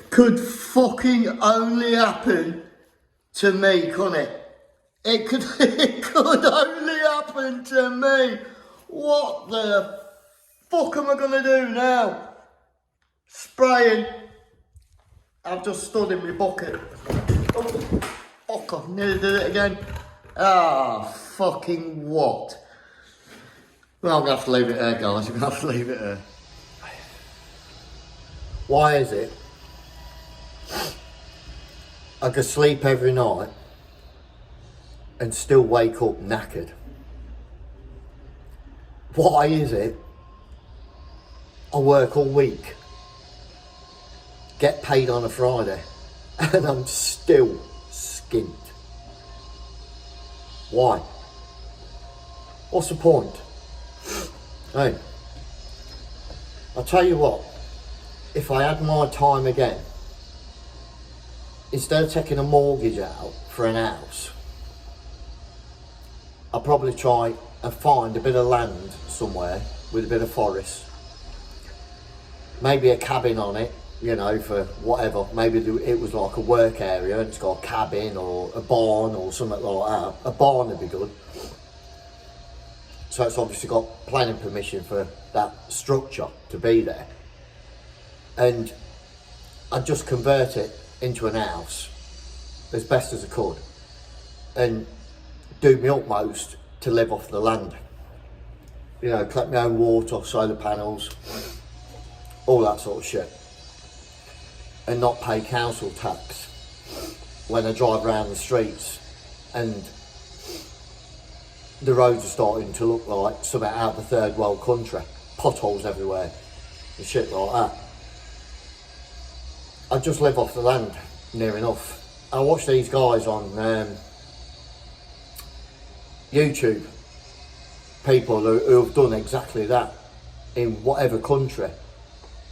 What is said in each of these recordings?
could fucking only happen to me, couldn't it? It could only happen to me. What the fuck am I gonna do now? Spraying. I've just stood in my bucket. Oh, fuck, I nearly did it again. Ah, fucking what? Well, I'm gonna have to leave it there, guys. I'm gonna have to leave it there. Why is it I can sleep every night and still wake up knackered? Why is it I work all week, get paid on a Friday, and I'm still skint? Why? What's the point? Hey, I'll tell you what, if I had my time again, instead of taking a mortgage out for an house, I'll probably try and find a bit of land somewhere with a bit of forest, maybe a cabin on it, you know, for whatever. Maybe it was like a work area and it's got a cabin or a barn or something like that. A barn would be good. So it's obviously got planning permission for that structure to be there. And I'd just convert it into an house as best as I could and do my utmost to live off the land. You know, collect my own water, solar panels, all that sort of shit. And not pay council tax when I drive around the streets and the roads are starting to look like something out of a third world country. Potholes everywhere and shit like that. I just live off the land, near enough. I watch these guys on YouTube, people who have done exactly that in whatever country,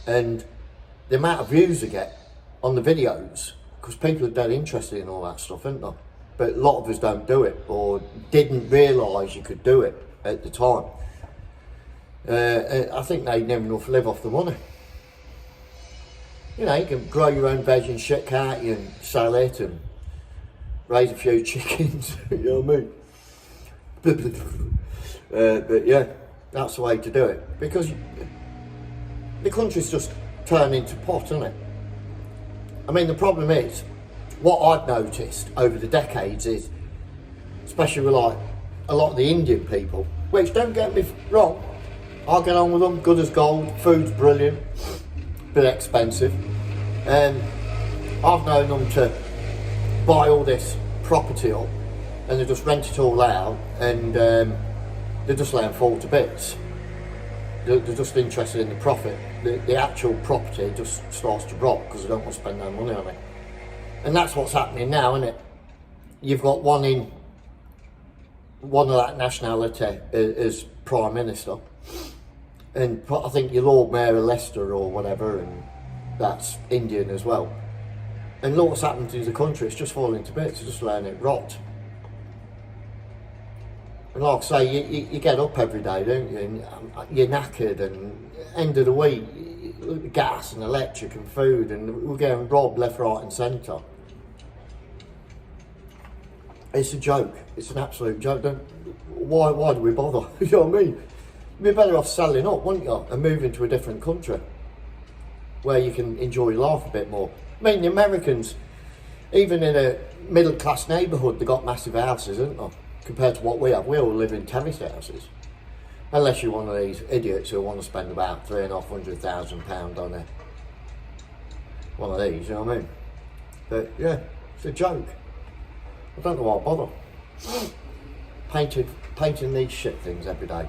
and the amount of views they get on the videos, because people are dead interested in all that stuff, aren't they? But a lot of us don't do it, or didn't realise you could do it at the time. I think they never enough live off the money. You know, you can grow your own veg and shit, can't you, and sell it and raise a few chickens, you know what I mean? But yeah, that's the way to do it, because the country's just turned into pot, isn't it? I mean, the problem is, what I've noticed over the decades is, especially with like a lot of the Indian people, which, don't get me wrong, I get on with them, good as gold, food's brilliant, bit expensive, and I've known them to buy all this property up and they just rent it all out, and they're just laying fall to bits. They're just interested in the profit. The actual property just starts to rot because they don't want to spend no money on it. And that's what's happening now, isn't it? You've got one of that nationality as Prime Minister, and I think your Lord Mayor of Leicester or whatever, and that's Indian as well. And look what's happened to the country, it's just falling to bits, it's just letting it rot. And like I say, you get up every day, don't you, and you're knackered, and end of the week, gas and electric and food, and we're getting robbed left, right and centre. It's a joke, it's an absolute joke. Why do we bother? You know what I mean? You'd be better off selling up, wouldn't you, and moving to a different country where you can enjoy your life a bit more. I mean, the Americans, even in a middle class neighbourhood, they've got massive houses, haven't they? Compared to what we have. We all live in terrace houses. Unless you're one of these idiots who want to spend about £350,000 on one of these, you know what I mean? But yeah, it's a joke. I don't know why I bother. Painting these shit things every day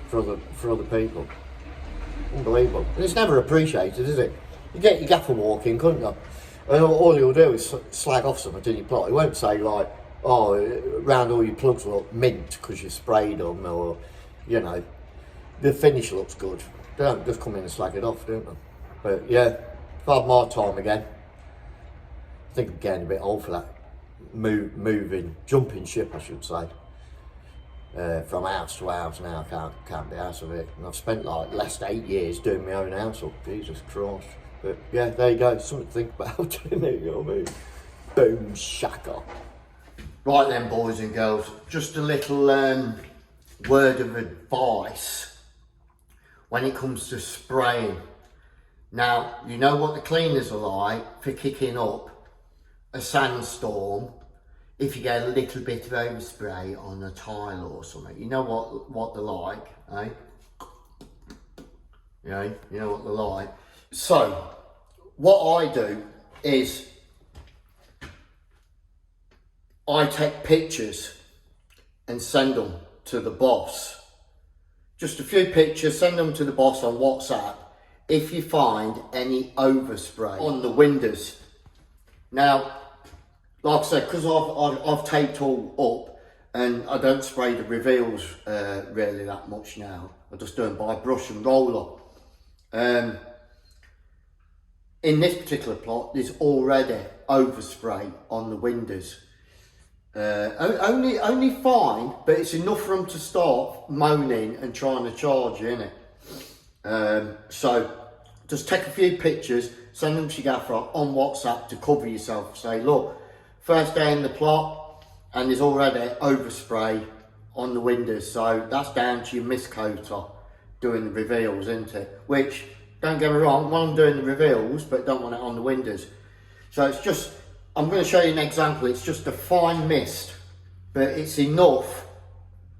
for other people. Unbelievable. And it's never appreciated, is it? You get your gaffer walking, couldn't you? And all you'll do is slag off something till you plot. He won't say like, oh, round all your plugs look mint because you sprayed them, or, you know, the finish looks good. They don't just come in and slag it off, don't they? But yeah, if I had my time again, I think I'm getting a bit old for that. Jumping ship, I should say. From house to house now, I can't be out of it. And I've spent like last 8 years doing my own house up, Jesus Christ. But yeah, there you go, something to think about, isn't it? You know what I mean? Boom shaka. Right then, boys and girls, just a little word of advice when it comes to spraying. Now, you know what the cleaners are like for kicking up a sandstorm if you get a little bit of overspray on a tile or something. You know what they're like, eh? Yeah, you know what they're like. So, what I do is I take pictures and send them to the boss. Just a few pictures, send them to the boss on WhatsApp if you find any overspray on the windows. Now, like I said, because I've taped all up and I don't spray the reveals really that much now. I just do them by brush and roller. In this particular plot, there's already overspray on the windows. Only fine, but it's enough for them to start moaning and trying to charge you, innit? So just take a few pictures, send them to your gaffer on WhatsApp to cover yourself. Say, look, first day in the plot and there's already overspray on the windows, so that's down to your mist coater doing the reveals, isn't it? Which, don't get me wrong, when I'm doing the reveals, but don't want it on the windows. So it's just, I'm going to show you an example. It's just a fine mist, but it's enough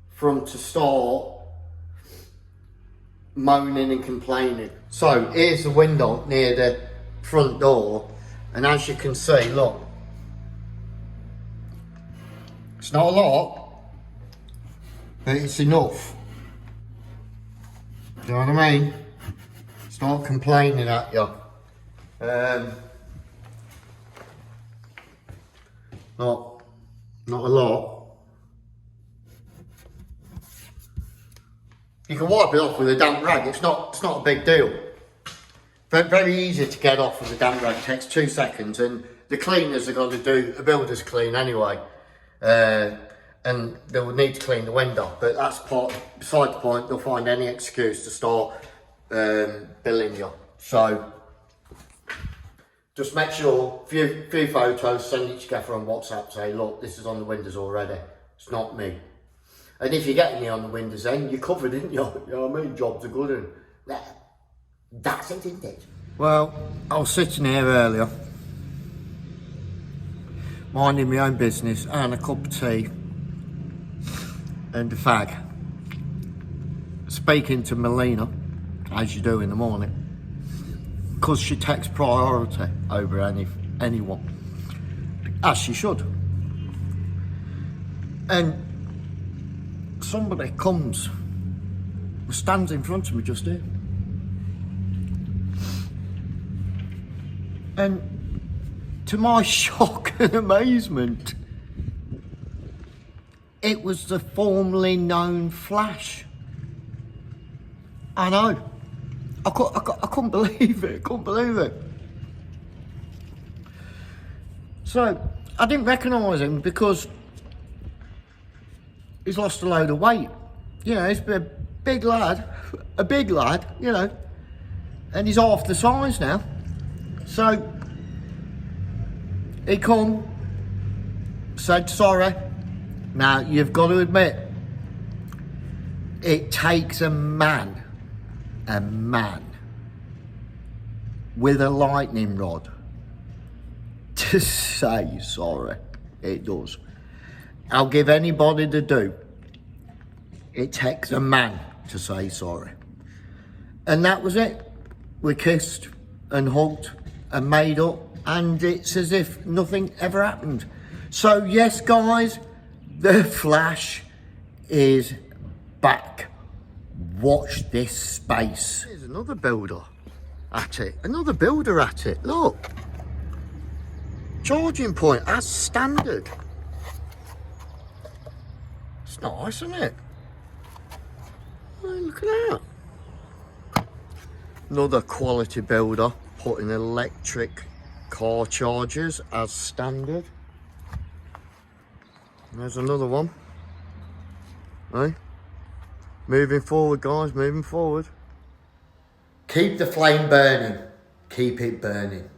for them to start moaning and complaining. So here's the window near the front door, and as you can see, look, it's not a lot, but it's enough. Do you know what I mean? Start complaining at you. Not a lot. You can wipe it off with a damp rag. It's not a big deal. Very easy to get off with a damp rag. It takes 2 seconds, and the cleaners are going to do a builder's clean anyway. And they will need to clean the window, but that's beside the point. They'll find any excuse to start billing you. So just make sure, few photos, send it to Gaffer on WhatsApp, say, look, this is on the windows already, it's not me. And if you get any on the windows, then you're covered, isn't you? You know what I mean? Jobs are good, and that's it, isn't it? Well, I was sitting here earlier, minding my own business, and a cup of tea, and a fag, speaking to Melina, as you do in the morning, because she takes priority over anyone, as she should. And somebody comes, stands in front of me just here, and to my shock and amazement, it was the formerly known Flash. I know. I couldn't believe it. So, I didn't recognise him because he's lost a load of weight. You know, he's a big lad, you know, and he's half the size now. So, he come, said sorry. Now, you've got to admit, it takes a man with a lightning rod to say sorry. It does. I'll give anybody the do. It takes a man to say sorry. And that was it. We kissed and hugged and made up, and it's as if nothing ever happened. So yes, guys, the Flash is back. Watch this space. There's another builder at it. Look, charging point as standard. It's nice, isn't it? Oh, look at that. Another quality builder putting electric car chargers as standard. There's another one. Hey? Moving forward, guys, moving forward. Keep the flame burning. Keep it burning.